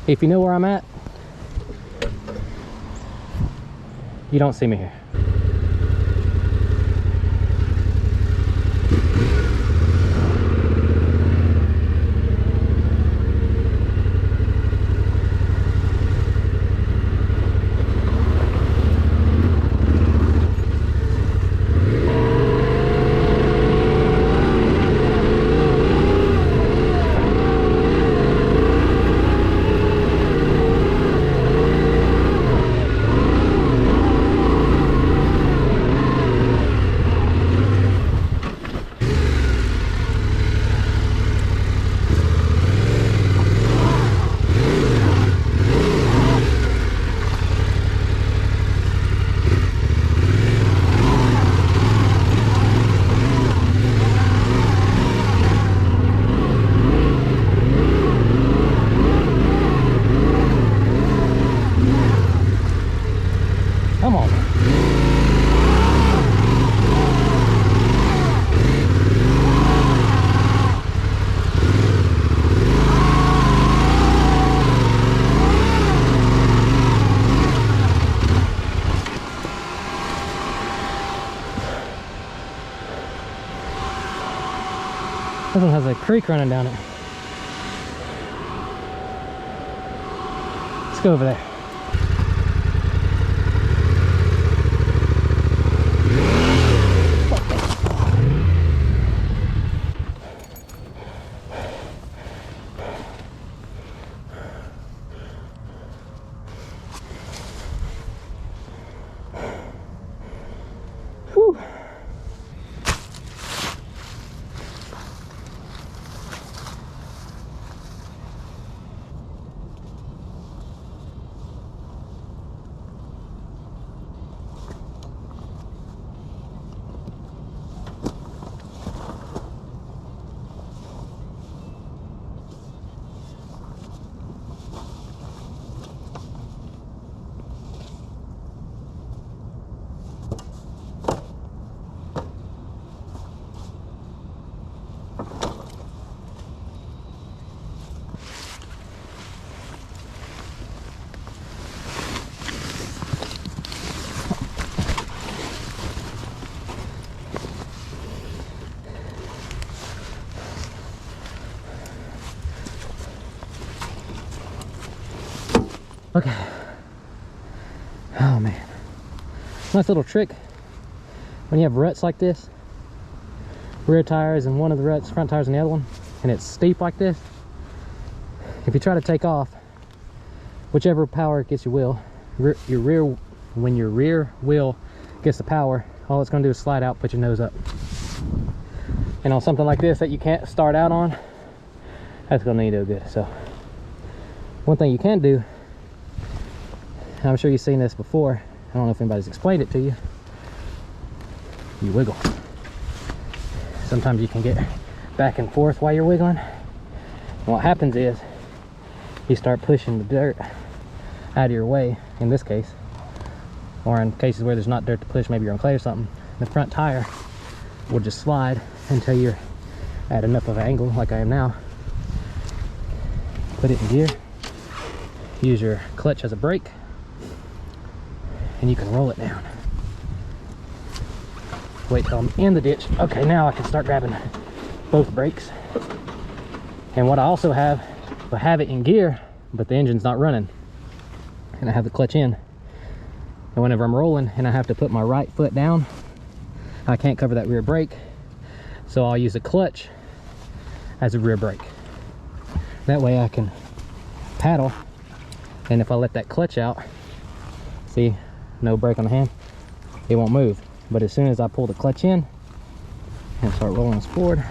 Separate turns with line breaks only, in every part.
If you know where I'm at, you don't see me here. Come on. This one has a creek running down it. Let's go over there. Whew. Okay. Oh man. Nice little trick when you have ruts like this. Rear tires in one of the ruts, front tires in the other one, and it's steep like this. If you try to take off, whichever power gets your wheel, when your rear wheel gets the power, all it's going to do is slide out, put your nose up. And on something like this that you can't start out on, that's going to need to do good. So one thing you can do, I'm sure you've seen this before, I don't know if anybody's explained it to you, you wiggle. Sometimes you can get back and forth while you're wiggling. And what happens is you start pushing the dirt out of your way, in this case, or in cases where there's not dirt to push, maybe you're on clay or something, the front tire will just slide until you're at enough of an angle, like I am now. Put it in gear, use your clutch as a brake, and you can roll it down. Wait till I'm in the ditch. Okay, now I can start grabbing both brakes. And what I also have, I have it in gear, but the engine's not running. And I have the clutch in. And whenever I'm rolling and I have to put my right foot down, I can't cover that rear brake. So I'll use the clutch as a rear brake. That way I can paddle, and if I let that clutch out, see, no brake on the hand, it won't move. But as soon as I pull the clutch in and start rolling this forward,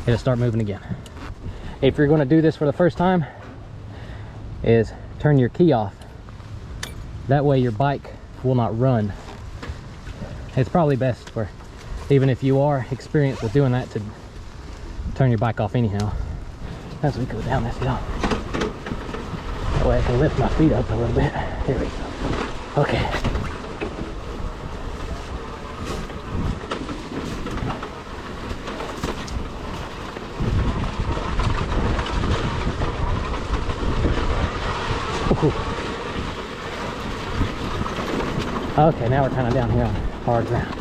it'll start moving again. If you're going to do this for the first time, is turn your key off. That way your bike will not run. It's probably best for, even if you are experienced with doing that, to turn your bike off anyhow. As we go down this hill. That way I can lift my feet up a little bit. Here we go. Okay. Okay, now we're kind of down here on hard ground.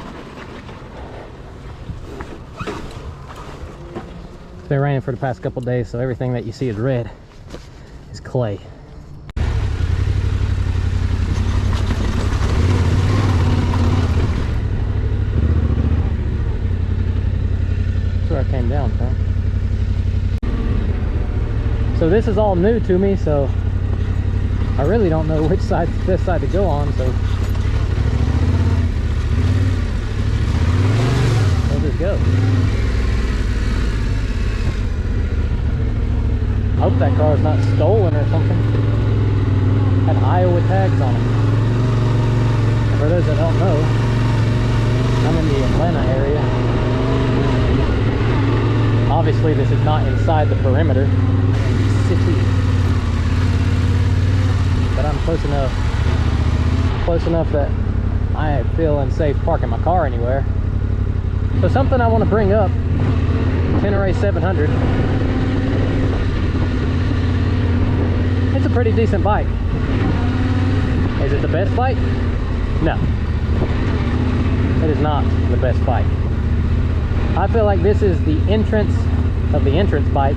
It's been raining for the past couple days, so everything that you see is red is clay. That's where I came down from. So this is all new to me, so I really don't know which side's the best side to go on, so we'll just go. I hope that car is not stolen or something. Had Iowa tags on it. And for those that don't know, I'm in the Atlanta area. Obviously this is not inside the perimeter of the city, but I'm close enough that I feel unsafe parking my car anywhere. So something I want to bring up, Tenere 700. It's a pretty decent bike. Is it the best bike? No. It is not the best bike. I feel like this is the entrance of the entrance bike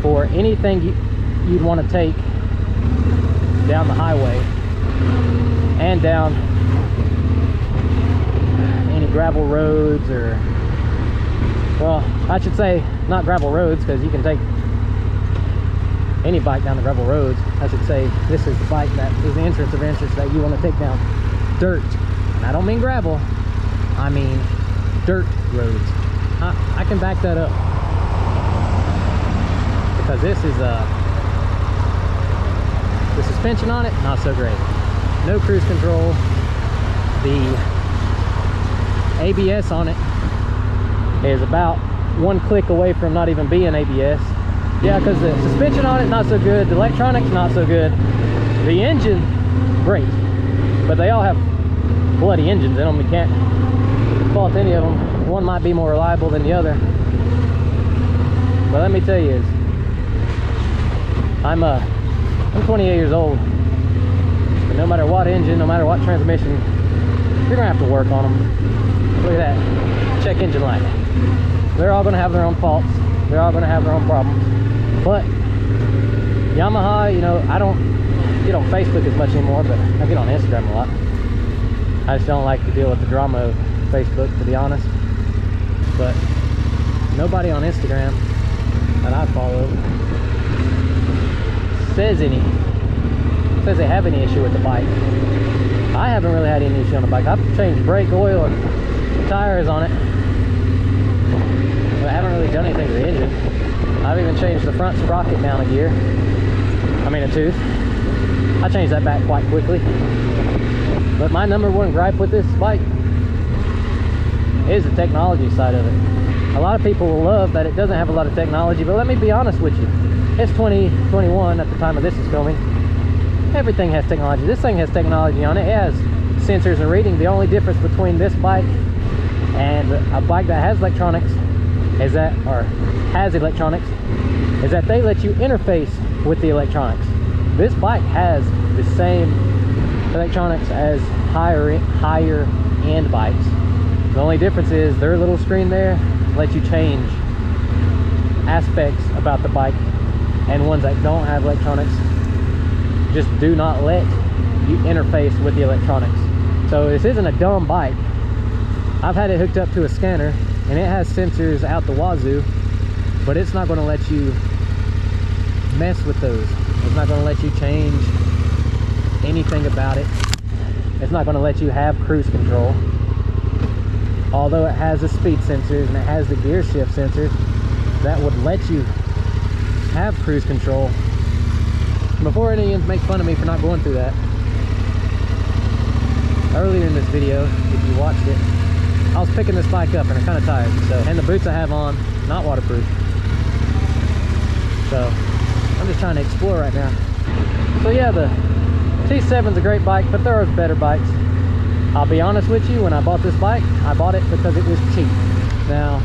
for anything you'd want to take down the highway and down any gravel roads, or, well, I should say not gravel roads, because you can take any bike down the gravel roads. I should say this is the bike that is the entrance of entrance that you want to take down dirt. And I don't mean gravel, I mean dirt roads. I can back that up, because this is the suspension on it, not so great. No cruise control. The ABS on it is about one click away from not even being ABS. Yeah, because the suspension on it, not so good. The electronics, not so good. The engine, great. But they all have bloody engines in them. You can't fault any of them. One might be more reliable than the other. But let me tell you, I'm 28 years old. But no matter what engine, no matter what transmission, you're gonna have to work on them. Look at that. Check engine light. They're all gonna have their own faults. They're all gonna have their own problems. But Yamaha, you know, I don't get on Facebook as much anymore, but I get on Instagram a lot. I just don't like to deal with the drama of Facebook, to be honest. But nobody on Instagram that I follow says they have any issue with the bike. I haven't really had any issue on the bike. I've changed brake oil and tires on it, but I haven't really done anything to the engine. I've even changed the front sprocket down a gear. I mean a tooth. I changed that back quite quickly. But my number one gripe with this bike is the technology side of it. A lot of people will love that it doesn't have a lot of technology, but let me be honest with you. It's 2021 at the time of this is filming. Everything has technology. This thing has technology on it. It has sensors and reading. The only difference between this bike and a bike that has electronics is that, or has electronics, is that they let you interface with the electronics. This bike has the same electronics as higher end bikes. The only difference is their little screen there lets you change aspects about the bike, and ones that don't have electronics just do not let you interface with the electronics. So this isn't a dumb bike. I've had it hooked up to a scanner and it has sensors out the wazoo, but it's not going to let you mess with those. It's not going to let you change anything about it. It's not going to let you have cruise control. Although it has the speed sensors and it has the gear shift sensors that would let you have cruise control. Before anyone make fun of me for not going through that, earlier in this video, if you watched it, I was picking this bike up and I'm kind of tired. And the boots I have on, not waterproof. So I'm just trying to explore right now. So yeah, the T7's a great bike, but there are better bikes. I'll be honest with you, when I bought this bike, I bought it because it was cheap. Now,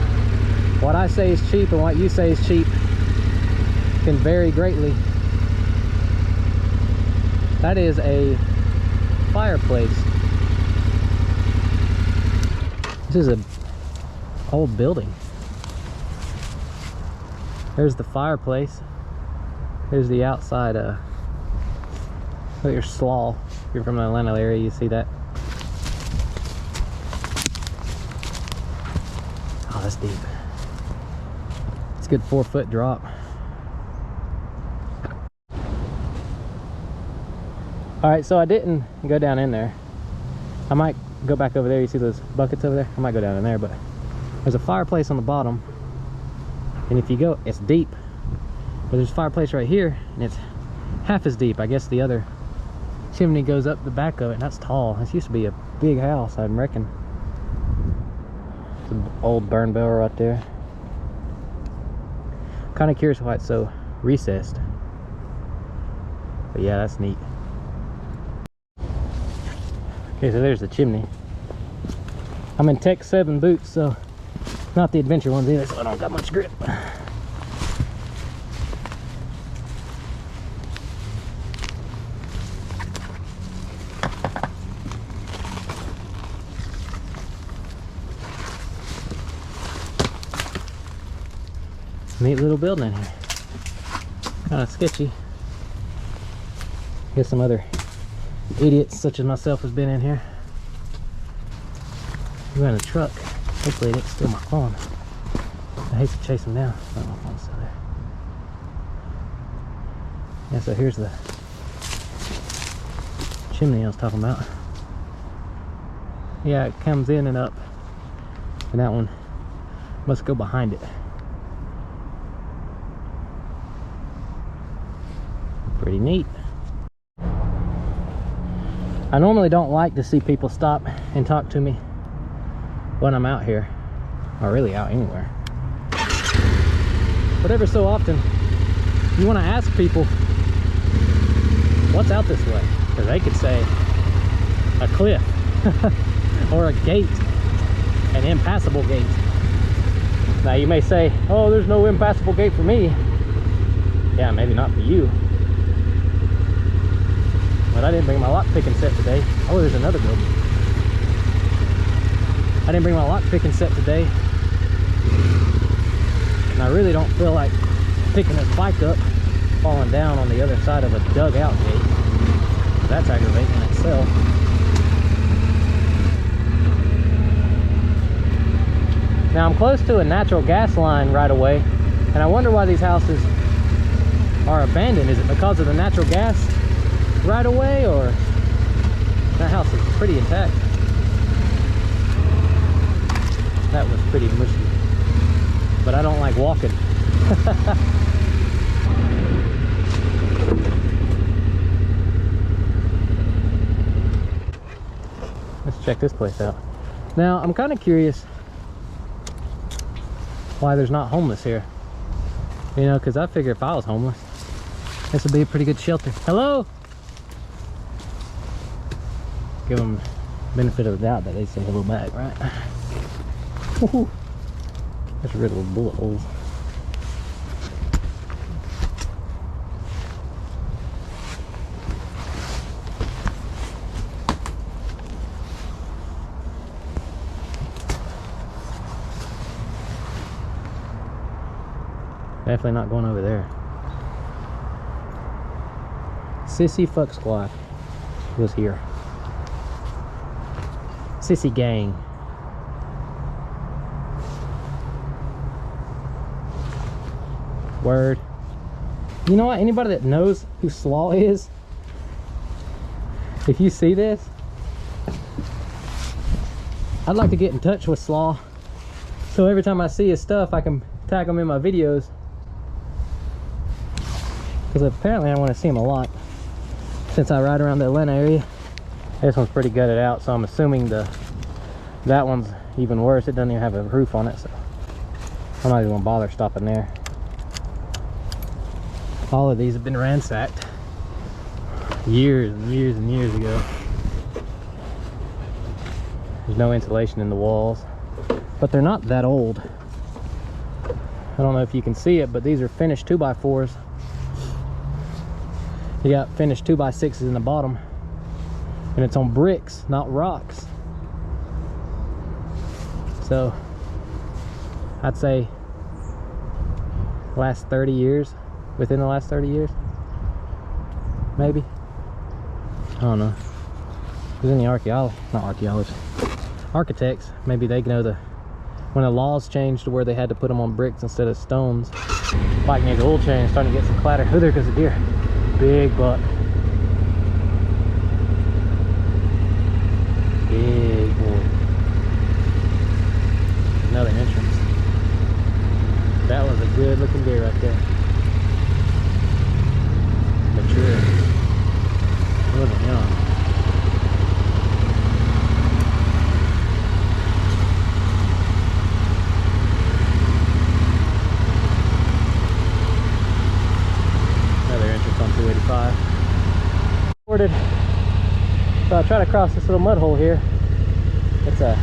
what I say is cheap and what you say is cheap can vary greatly. That is a fireplace. is a old building. There's the fireplace. There's the outside look at your slaw. If you're from the Atlanta area, you see that. Oh, that's deep. It's a good 4-foot drop. Alright, so I didn't go down in there. I might go back over there. You see those buckets over there? I might go down in there, but there's a fireplace on the bottom. And if you go, it's deep. But there's a fireplace right here, and it's half as deep. I guess the other chimney goes up the back of it, and that's tall. This used to be a big house, I reckon. It's an old burn barrel right there. Kind of curious why it's so recessed. But yeah, that's neat. Okay, so there's the chimney. I'm in Tech 7 boots, so not the adventure ones either, so I don't got much grip. Neat little building in here. Kind of sketchy. Guess some other idiots such as myself has been in here. I'm in a truck. Hopefully it didn't steal my phone. I hate to chase them down. Oh, my phone's still there. Yeah, so here's the chimney I was talking about. Yeah, it comes in and up. And that one must go behind it. Pretty neat. I normally don't like to see people stop and talk to me when I'm out here, or really out anywhere. But every so often, you want to ask people, what's out this way? Because they could say a cliff, or a gate, an impassable gate. Now you may say, oh, there's no impassable gate for me. Yeah, maybe not for you. But I didn't bring my lock picking set today. Oh, there's another building. I didn't bring my lock picking set today. And I really don't feel like picking this bike up, falling down on the other side of a dugout gate. That's aggravating in itself. Now I'm close to a natural gas line right away, and I wonder why these houses are abandoned. Is it because of the natural gas right away, or that house is pretty intact? That was pretty mushy, but I don't like walking. Let's check this place out. Now I'm kind of curious why there's not homeless here, you know, because I figure if I was homeless, this would be a pretty good shelter. Hello. Give them benefit of the doubt that they say hello back, right? Woohoo! That's rid of bullet holes. Definitely not going over there. Sissy Fuck Squad was here. Sissy Gang. Word. You know what? Anybody that knows who Slaw is, if you see this, I'd like to get in touch with Slaw, so every time I see his stuff I can tag him in my videos, because apparently I want to see him a lot since I ride around the Atlanta area. This one's pretty gutted out, so I'm assuming that one's even worse. It doesn't even have a roof on it, so I'm not even gonna bother stopping there. All of these have been ransacked years and years and years ago. There's no insulation in the walls, but they're not that old. I don't know if you can see it, but these are finished 2x4s. You got finished 2x6s in the bottom, and it's on bricks, not rocks. So I'd say last 30 years, within the last 30 years, maybe. I don't know. If there's any architects, maybe they know when the laws changed to where they had to put them on bricks instead of stones. Bike needs oil change, starting to get some clatter. Oh, there goes a deer. Big buck. Big boy. Another entrance. That was a good looking deer right there. Mature. He wasn't young. Another entrance on 285. So I try to cross this little mud hole here. It's a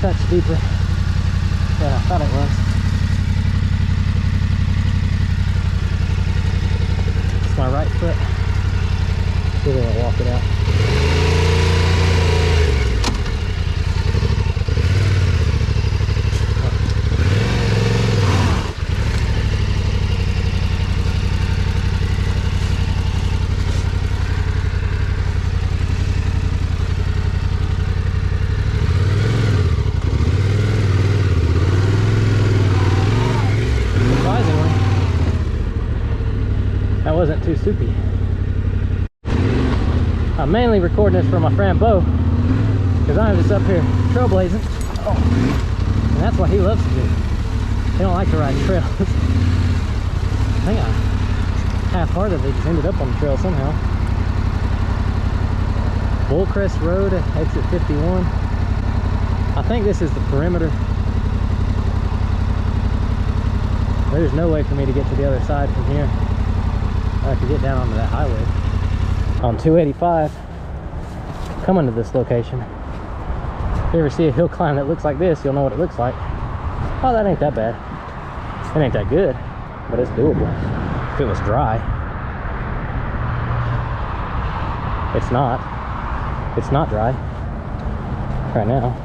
touch deeper than I thought it was. It's my right foot. See if I can walk it out. That wasn't too soupy. I'm mainly recording this for my friend Bo, because I'm just up here trailblazing. Oh. And that's what he loves to do. He don't like to ride trails. I think I half-heartedly just ended up on the trail somehow. Bullcrest Road, exit 51. I think this is the perimeter. There's no way for me to get to the other side from here. I could get down onto that highway. On 285, coming to this location. If you ever see a hill climb that looks like this, you'll know what it looks like. Oh, that ain't that bad. It ain't that good, but it's doable. If it was dry. It's not. It's not dry right now.